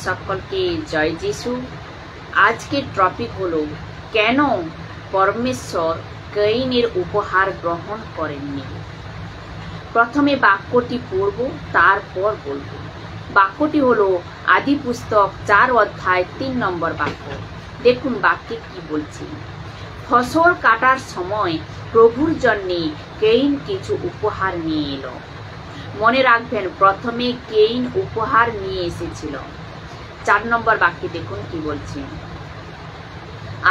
সকলকে জয় যিশু। আজকের টপিক হলো কেন পরমেশ্বর কয়িনের উপহার গ্রহণ করেননি। প্রথমে বাক্যটি পড়ব, তারপর বলবো। বাক্যটি হলো আদি পুস্তক 4 অধ্যায় 3 নম্বর বাক্য। দেখুন বাক্যে কি বলছি। ফসল কাটার সময় প্রভুর জন্যে কয়িন কিছু উপহার নিয়ে এলো। মনে রাখবেন, প্রথমে কয়িন উপহার নিয়ে এসেছিল। 4 নম্বর বাক্যে দেখুন কি বলছে।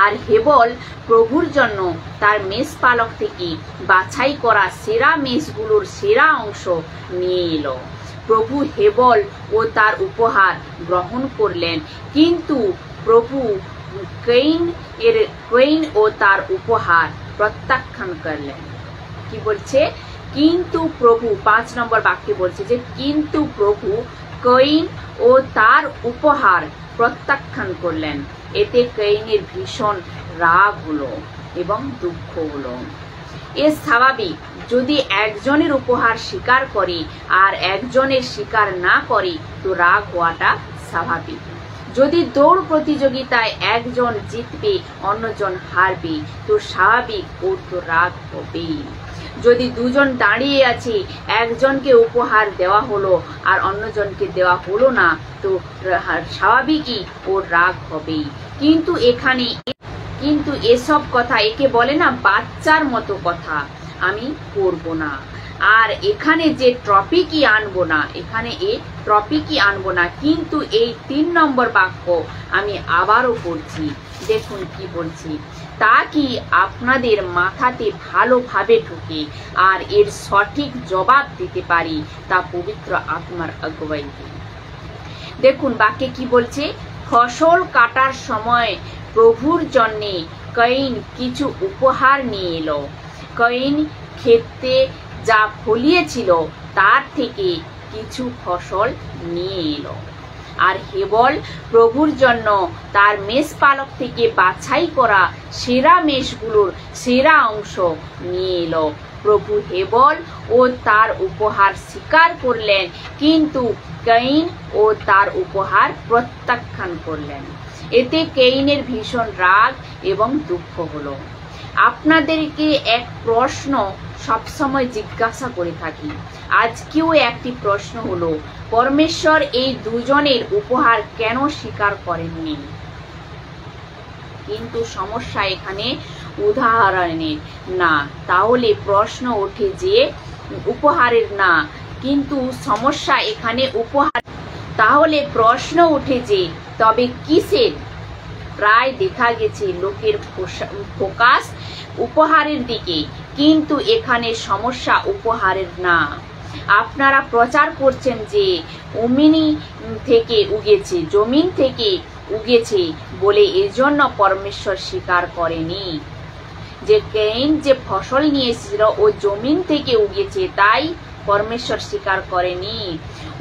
আর হেবল প্রভুর জন্য তার মেষপালক থেকে বাছাই করা সেরা মেষগুলোর সেরা অংশ নিয়ে এলো। প্রভু হেবল ও তার উপহার গ্রহণ করলেন, কিন্তু প্রভু কয়িন ও তার উপহার প্রত্যাখ্যান করলেন। কি বলছে? কিন্তু প্রভু 5 নম্বর বাক্যে বলছে যে কিন্তু প্রভু কয়িন ও তার উপহার প্রত্যাখ্যান করলেন। এতে কয়িনের ভীষণ রাগ হলো এবং দুঃখ হলো। এ স্বাভাবিক, যদি একজনের উপহার স্বীকার করে আর একজনের স্বীকার না করে তো রাগ হওয়াটা স্বাভাবিক। যদি দৌড় প্রতিযোগিতায় একজন জিতবে অন্যজন হারবে তো স্বাভাবিক ওর তো রাগ হবেই। যদি দুজন দাঁড়িয়ে আছে, একজনকে উপহার দেওয়া হলো আর অন্যজনকে দেওয়া হলো না তো স্বাভাবিকই ওর রাগ হবেই। কিন্তু এসব কথা, একে বলে না বাচ্চার মতো কথা, আমি করব না। আর এখানে যে টপিকই আনবো না, কিন্তু এই 3 নম্বর বাক্য আমি আবারও পড়ছি। দেখুন কি বলছি। তা কি আপনাদের মাথাতে ভালোভাবে ঢুকে আর এর সঠিক জবাব দিতে পারি, তা পবিত্র আত্মার আগুয়াইতে। দেখুন বাক্যে কি বলছে। ফসল কাটার সময় প্রভুর জন্যে কয়িন কিছু উপহার নিয়ে এলো। কয়িন ক্ষেতে যা ফলিয়েছিল তার থেকে কিছু ফসল নিয়ে এলো। আর হেবল প্রভুর জন্য তার মেষপালক থেকে বাছাই করা সেরা মেষগুলোর সেরা অংশ নিয়ে এলো। প্রভু হেবল ও তার উপহার স্বীকার করলেন, কিন্তু কয়িন ও তার উপহার প্রত্যাখ্যান করলেন। এতে কয়িনের ভীষণ রাগ এবং দুঃখ হলো। আপনাদেরকে এক প্রশ্ন সবসময় জিজ্ঞাসা করে থাকি, আজকেও একটি প্রশ্ন হলো, পরমেশ্বর এই দুজনের উপহার কেন স্বীকার করেননি? কিন্তু সমস্যা এখানে উদাহরণের না, তাহলে প্রশ্ন ওঠে যে উপহারের না, কিন্তু সমস্যা এখানে উপহার। তাহলে প্রশ্ন ওঠে যে তবে কিসের? প্রায় দেখা গেছে লোকের ফোকাস উপহারের দিকে, কিন্তু এখানে সমস্যা উপহারের না। আপনারা প্রচার করছেন যে জমিন থেকে উগেছে বলে এজন্য পরমেশ্বর স্বীকার করেনি। যে কয়িন যে ফসল নিয়ে এসেছিল ও জমিন থেকে উগেছে, তাই পরমেশ্বর স্বীকার করেনি।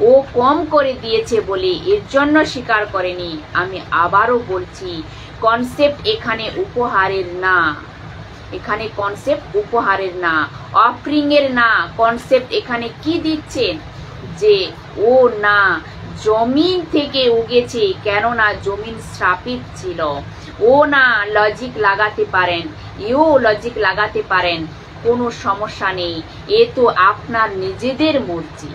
ও কম করে দিয়েছে বলে এর জন্য স্বীকার করেনি। আমি আবারও বলছি, কনসেপ্ট এখানে উপহারের না। এখানে কনসেপ্ট উপহারের না, অফারিং এর না। কনসেপ্ট এখানে কি দিচ্ছেন যে ও না জমিন থেকে উগেছে, কেননা জমিন শ্রাপিত ছিল। ও না লজিক লাগাতে পারেন, এও লজিক লাগাতে পারেন, কোনো সমস্যা নেই, এ তো আপনার নিজেদের মর্জি।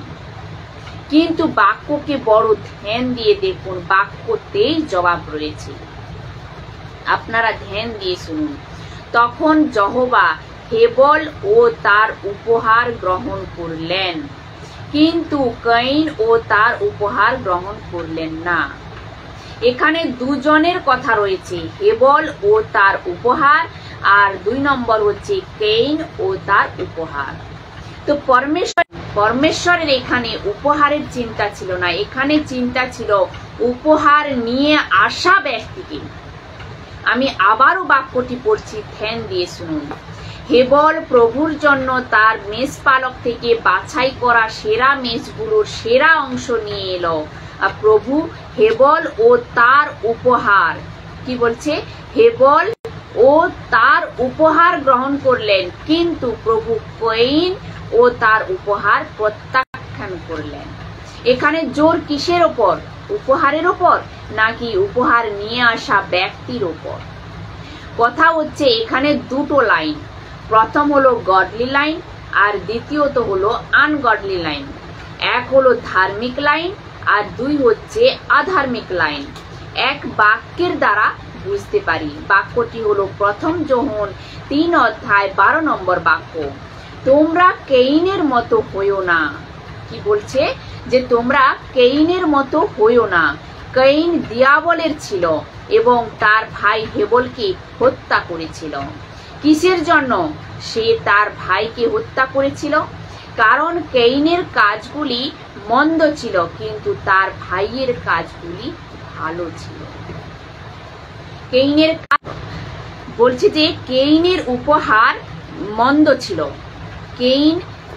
কিন্তু বাক্যকে বড় ধ্যান দিয়ে দেখুন, বাক্যতেই জবাব রয়েছে। আপনারা ধ্যান দিয়ে শুনুন। তখন যহোবা হেবল ও তার উপহার গ্রহণ করলেন, কিন্তু কয়িন ও তার উপহার গ্রহণ করলেন না। এখানে দুজনের কথা রয়েছে, হেবল ও তার উপহার, আর 2 নম্বর হচ্ছে কয়িন ও তার উপহার। তো পরমেশ্বরের এখানে উপহারের চিন্তা ছিল না, এখানে চিন্তা ছিল উপহার নিয়ে আসা ব্যক্তিকে। আমি আবারও বাক্যটি পড়ছি, ধ্যান দিয়ে শুনুন। হেবল প্রভুর জন্য তার মেষপালক থেকে বাছাই করা সেরা মেষগুলোর সেরা অংশ নিয়ে এলো। আর প্রভু হেবল ও তার উপহার, কি বলছে, হেবল ও তার উপহার গ্রহণ করলেন, কিন্তু প্রভু কয়িন ও তার উপহার প্রত্যাখ্যান করলেন। এখানে জোর কিসের ওপর? উপহারের ওপর নাকি উপহার নিয়ে আসা ব্যক্তির ওপর? কথা হচ্ছে এখানে দুটো লাইন, প্রথম হলো গডলি লাইন আর দ্বিতীয়ত হলো আনগডলি লাইন। এক হলো ধার্মিক লাইন আর দুই হচ্ছে আধার্মিক লাইন। এক বাক্যের দ্বারা বুঝতে পারি। বাক্যটি হলো প্রথম যোহন 3 অধ্যায় 12 নম্বর বাক্য, তোমরা কেইনের মতো হইও না। কি বলছে? যে তোমরা কেইনের মতো হইও না। কেইন দিয়াবলের ছিল এবং তার ভাই হেবলকে হত্যা করেছিল। কিসের জন্য সে তার ভাইকে হত্যা করেছিল? কারণ কেইনের কাজগুলি মন্দ ছিল কিন্তু তার ভাইয়ের কাজগুলি ভালো ছিল। কেইনের বলছে যে কেইনের উপহার মন্দ ছিল, কেইন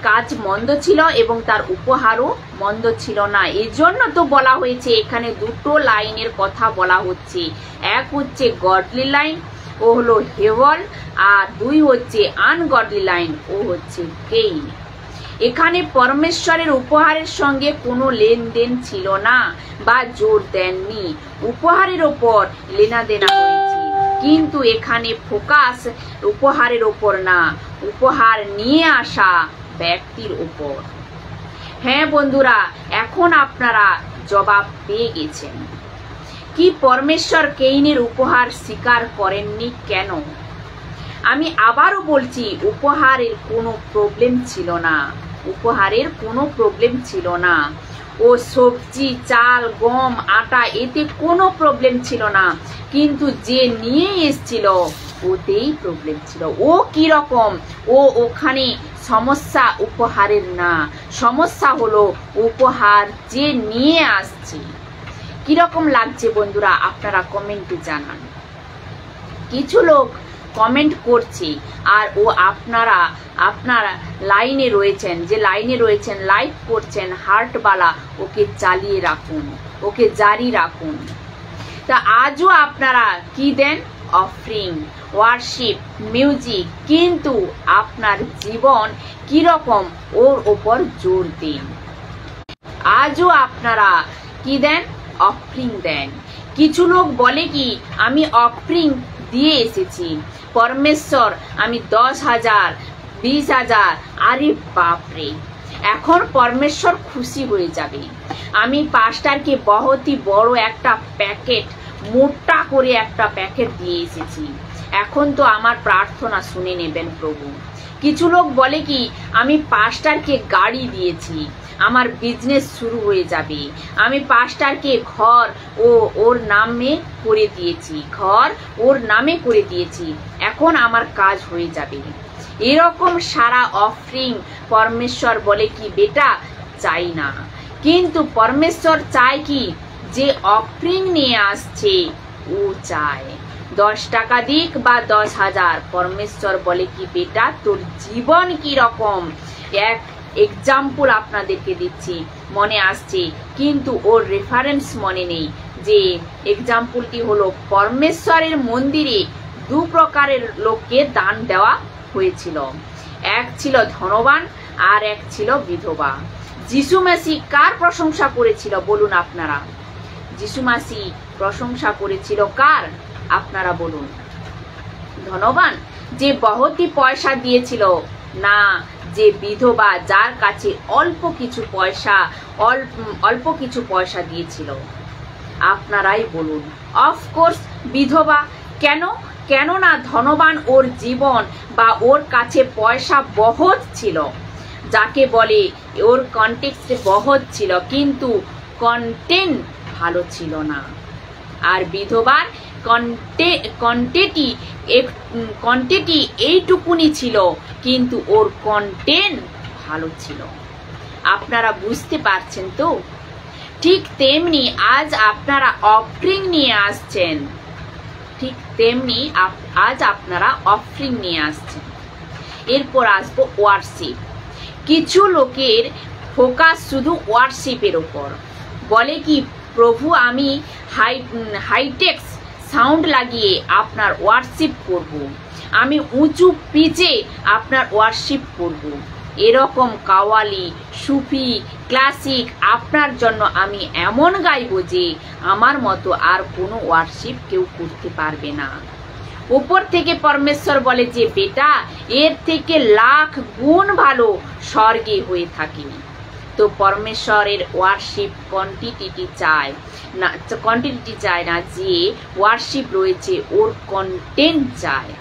কাজ মন্দ ছিল এবং তার উপহারও মন্দ ছিল না। এজন্য তো বলা হয়েছে এখানে দুটো লাইনের কথা বলা হচ্ছে, এক হচ্ছে গডলি লাইন ও হলো হেবল আর দুই হচ্ছে আনগডলি লাইন ও হচ্ছে কেইন। এখানে পরমেশ্বরের উপহারের সঙ্গে কোনো লেনদেন ছিল না বা জোর দেননি, উপহারের ওপর লেনাদেনা হয়েছে, কিন্তু এখানে ফোকাস উপহারের ওপর না, উপহার নিয়ে আসা ব্যক্তির উপর। হ্যাঁ বন্ধুরা, এখন আপনারা জবাব পেয়ে গেছেন। কি পরমেশ্বর কেইনের উপহার স্বীকার করেননি কেন? আমি আবারও বলছি, উপহারের কোনো প্রবলেম ছিল না, উপহারের কোনো প্রবলেম ছিল না। ও সবজি, চাল, গম, আটা এতে কোনো প্রবলেম ছিল না, কিন্তু যে নিয়ে এসছিল ওতেই প্রবলেম ছিল। ও কি রকম? ও ওখানে সমস্যা উপহারের না, সমস্যা হলো উপহার যে নিয়ে আসছে। কিরকম লাগছে বন্ধুরা আপনারা কমেন্টে জানান। কিছু লোক কমেন্ট করছে আর ও আপনারা লাইনে রয়েছেন, যে লাইনে রয়েছেন লাইক করছেন হার্টবালা, ওকে চালিয়ে রাখুন, ওকে জারি রাখুন। তা আজও আপনারা কি দেন? অফরিং, ওয়ার্শিপ, মিউজিক, কিন্তু আপনার জীবন কিরকম ওর ওপর জোর দিন। আজও আপনারা কি দেন? অফরিং দেন। কিছু লোক বলে কি আমি অফরিং দিয়ে এসেছি, পরমেশ্বর আমি 10,000 20,000, আরে বাপরে, এখন পরমেশ্বর খুশি হয়ে যাবে। আমি পাস্টারকে বহুতই বড় একটা প্যাকেট, মোটা করে একটা প্যাকেট দিয়ে এসেছি, এখন তো আমার প্রার্থনা শুনে নেবেন প্রভু। কিছু লোক বলে কি আমি পাস্টারকে গাড়ি দিয়েছি, আমার বিজনেস শুরু হয়ে যাবে, আমি পাস্টারকে ঘর ওর নামে করে দিয়েছি, ঘর ওর নামে করে দিয়েছি, এখন আমার কাজ হয়ে যাবে। এরকম সারা অফরিং পরমেশ্বর বলে কি বেটা চাই না, কিন্তু পরমেশ্বর চায় কি যে অফরিং নিয়ে আসছে ও চায় 10 টাকা দিক বা 10,000, পরমেশ্বর বলে কি বেটা তোর জীবন কি রকম। এক এক্সাম্পল আপনাদেরকে দিচ্ছি, মনে আসছে কিন্তু ওর রেফারেন্স মনে নেই। যে এক্সাম্পলটি হলো পরমেশ্বরের মন্দিরে 2 প্রকারের লোককে দান দেওয়া হয়েছিল, এক ছিল ধনবান আর এক ছিল বিধবা। যিশু মাসিহ কার প্রশংসা করেছিল বলুন আপনারা? যিশু মাসিহ প্রশংসা করেছিল কার আপনারা বলুন? ধনবান যে বহুতই পয়সা দিয়েছিল না, যে বিধবা যার কাছে অল্প কিছু পয়সা দিয়েছিল? আপনারাই বলুন। অফকোর্স বিধবা। কেন না ধনবান ওর জীবন বা ওর কাছে পয়সা বহুত ছিল, যাকে বলে ওর কনটেক্সটে বহুত ছিল, কিন্তু কন্টেন্ট ভালো ছিল না। আর বিধবার কোয়ান্টিটি এইটুকুনি ছিল, কিন্তু ওর কন্টেন্ট ভালো ছিল। আপনারা বুঝতে পারছেন তো? ঠিক তেমনি আজ আপনারা অফরিং নিয়ে আসছেন, ঠিক তেমনি আজ আপনারা অফরিং নিয়ে আসছেন। এরপর আসবো ওয়ার্শিপ। কিছু লোকের ফোকাস শুধু ওয়ার্শিপের উপর, বলে কি প্রভু আমি হাইটেক্স সাউন্ড লাগিয়ে আপনার ওয়ার্শিপ করব, আমি উঁচু পিচে আপনার ওয়ার্শিপ করব। এরকম কাওয়ালি, সুফি ক্লাসিক আপনার জন্য আমি এমন গাইবো যে আমার মতো আর কোনো ওয়ার্শিপ কেউ করতে পারবে না। উপর থেকে পরমেশ্বর বলে যে বেটা, এর থেকে লাখ গুণ ভালো স্বর্গে হয়ে থাকে। তো পরমেশ্বরের ওয়ার্শিপ কোয়ান্টিটি চায় না, যে ওয়ার্শিপ রয়েছে ওর কন্টেন্ট চায়।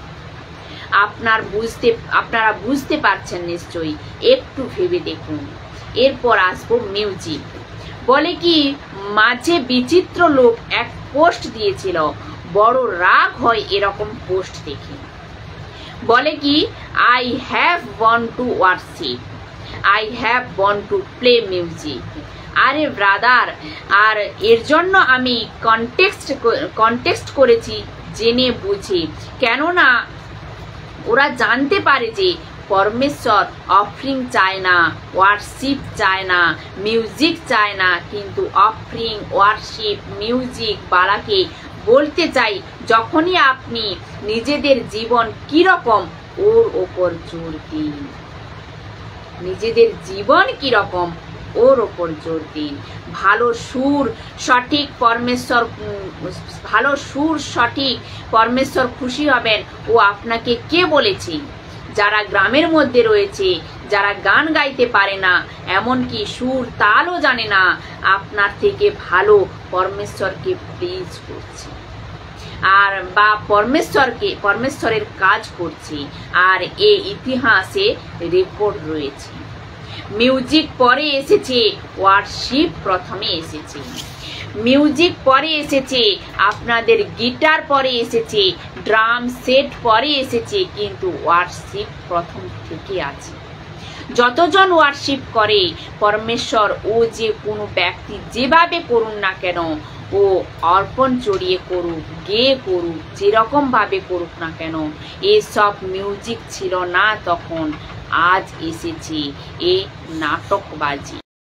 আপনারা বুঝতে পারছেন নিশ্চয়ই, একটু ভেবে দেখুন। এরপর আসবো মিউজিক। বলে কি, মাঝে বিচিত্র লোক এক পোস্ট দিয়েছিল, বড় রাগ হয় এরকম পোস্ট দেখে। বলে কি, I have one two worship, I have one to play music. আরে ব্রাদার, আর এর জন্য আমি কন্টেক্সট করেছি জেনে বুঝে, কেননা ওরা জানতে পারে যে পরমেশ্বর অফরিং চায় না, ওয়ার্শিপ চায় না, মিউজিক চায় না, কিন্তু অফরিং, ওয়ার্শিপ, মিউজিক বালাকে বলতে চাই, যখনই আপনি নিজেদের জীবন কিরকম ওর ওপর জোর দিন, নিজেদের জীবন কিরকম ওর ওপর জোর দিন। ভালো সুর সঠিক পরমেশ্বর খুশি হবেন। ও আপনাকে কে বলেছে? যারা গ্রামের মধ্যে রয়েছে, যারা গান গাইতে পারে না, এমনকি সুর তালও জানে না, আপনার থেকে ভালো পরমেশ্বরকে প্লিজ করছে, আর বা পরমেশ্বরের কাজ করছে। আর এই ইতিহাসে রেকর্ড রয়েছে। মিউজিক পরে এসেছে, ওয়ার্শিপ প্রথমে এসেছে। মিউজিক পরে এসেছে, আপনাদের গিটার পরে এসেছে, ড্রাম সেট পরে এসেছে, কিন্তু ওয়ার্শিপ প্রথম থেকে আছে। যতজন ওয়ার্শিপ করে পরমেশ্বর, ও যে কোনো ব্যক্তি যেভাবে করুন না কেন, ও অর্পণ চড়িয়ে করুক, গেয়ে করুক, যেরকম ভাবে করুক না কেন, এসব মিউজিক ছিল না তখন, আজ এসেছে এ নাটকবাজি।